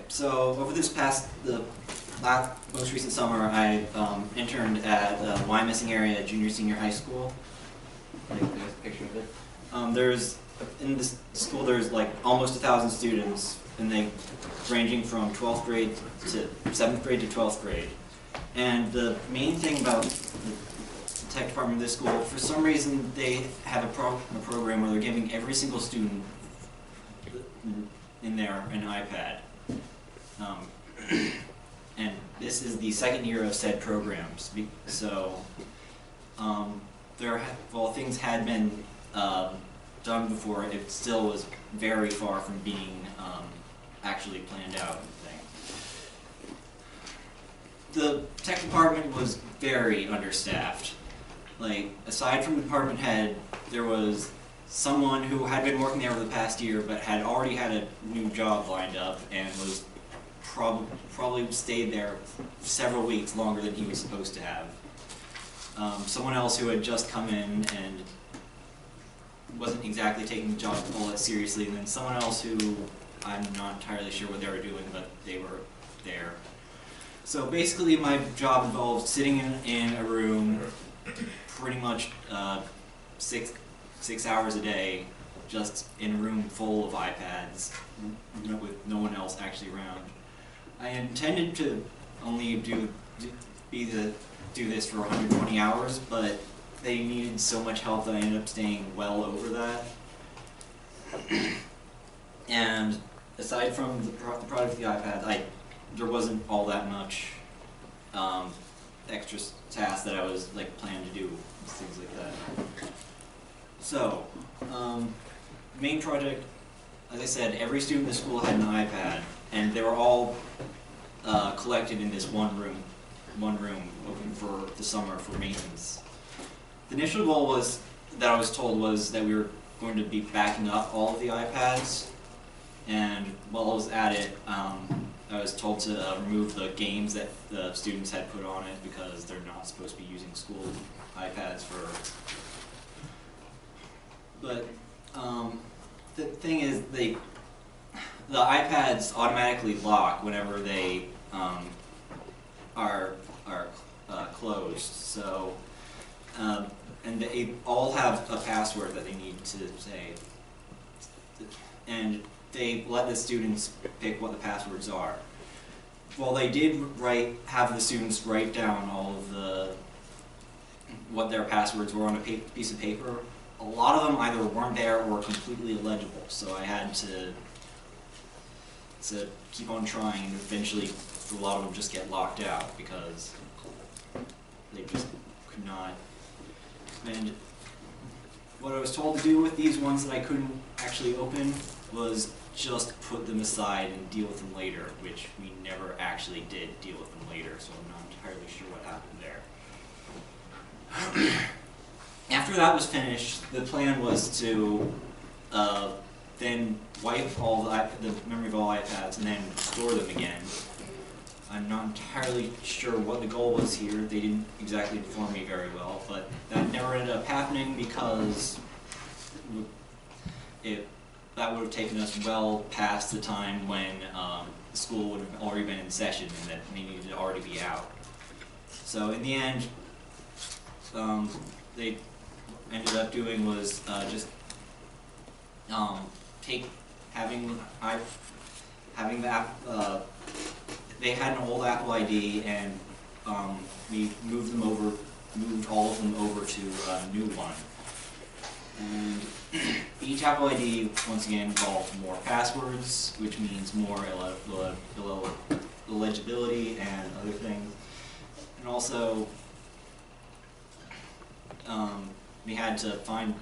so over the most recent summer, I interned at Wyoming Area Junior High School. There's a picture of it. In this school, there's like almost 1,000 students, and they ranging from 12th grade to 7th grade to 12th grade. And the main thing about the tech department of this school, for some reason, they have a program where they're giving every single student in there an iPad. And this is the second year of said programs. So, while things had been done before, it still was very far from being actually planned out and thing. The tech department was very understaffed. Like, aside from the department head, there was someone who had been working there over the past year but had already had a new job lined up and was probably stayed there several weeks longer than he was supposed to have. Someone else who had just come in and wasn't exactly taking the job all that seriously, and then someone else who I'm not entirely sure what they were doing, but they were there. So basically my job involved sitting in a room pretty much 6 hours a day, just in a room full of iPads with no one else actually around. I intended to only do this for 120 hours, but they needed so much help that I ended up staying well over that. And aside from the product of the iPad, there wasn't all that much extra tasks that I was planning to do, things like that. So, main project, as I said, every student in the school had an iPad, and they were all collected in this one room open for the summer for maintenance. The initial goal was, that I was told, was that we were going to be backing up all of the iPads, and while I was at it, I was told to remove the games that the students had put on it because they're not supposed to be using school iPads for. But the thing is, the iPads automatically lock whenever they are closed. So, and they all have a password that they need to say, and they let the students pick what the passwords are. Well, they did have the students write down all of what their passwords were on a piece of paper. A lot of them either weren't there or completely illegible, so I had to keep on trying, and eventually a lot of them just get locked out because they just could not. And what I was told to do with these ones that I couldn't actually open was just put them aside and deal with them later, which we never actually did deal with them later, so I'm not entirely sure what happened there. After that was finished, the plan was to then wipe all the memory of all iPads and then store them again. I'm not entirely sure what the goal was here. They didn't exactly inform me very well, but that never ended up happening because that would have taken us well past the time when the school would have already been in session and that they needed to already be out. So in the end, they ended up doing was just having the app. They had an old Apple ID, and we moved all of them over to a new one. And each Apple ID, once again, involved more passwords, which means more illegibility and other things. And also, we had to find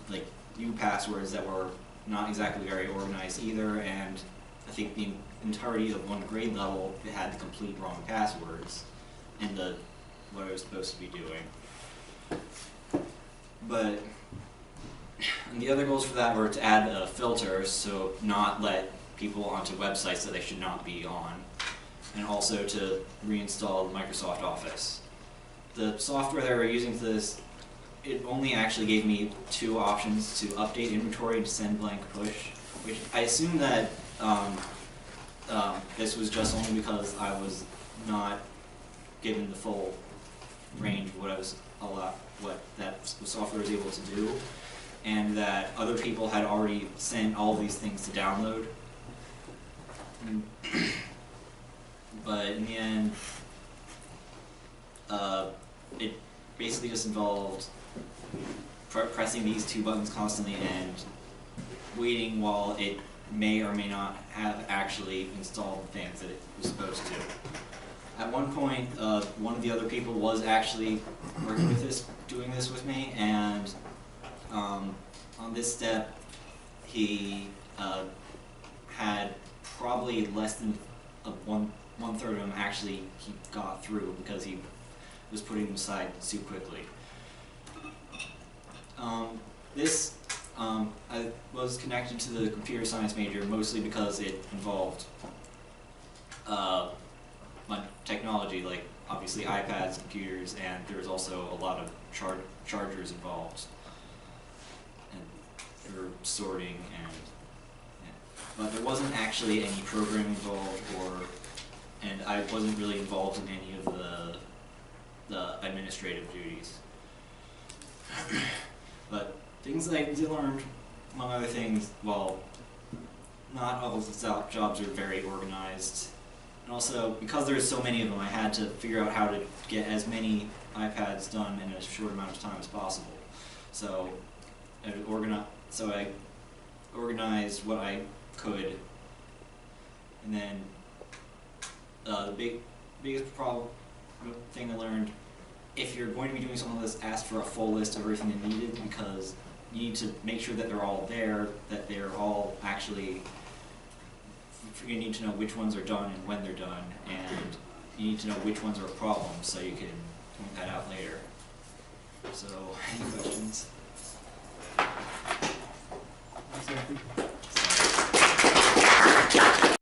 new passwords that were not exactly very organized either, and I think the entirety of one grade level had the complete wrong passwords into what I was supposed to be doing. But and the other goals for that were to add a filter, so not let people onto websites that they should not be on, and also to reinstall Microsoft Office. The software they were using for this, it only actually gave me 2 options: to update inventory and to send blank push, which I assume that this was just only because I was not given the full range of what that software was able to do, and that other people had already sent all of these things to download. But in the end, it basically just involved pressing these two buttons constantly and waiting while it may or may not have actually installed the things that it was supposed to. At one point, one of the other people was actually working with this, doing this with me, and on this step, he had probably less than one-third of them actually he got through because he was putting them aside too quickly. This I was connected to the computer science major mostly because it involved technology, like obviously iPads, computers, and there was also a lot of chargers involved, and for sorting but there wasn't actually any programming involved, and I wasn't really involved in any of the administrative duties. But things that I did learn, among other things, well, not all of the jobs are very organized. And also, because there's so many of them, I had to figure out how to get as many iPads done in a short amount of time as possible. So I organized what I could, and then the biggest thing I learned, if you're going to be doing something like this, ask for a full list of everything that needed, because you need to make sure that they're all there, that they're all actually, you need to know which ones are done and when they're done, and you need to know which ones are problems so you can point that out later. So, any questions?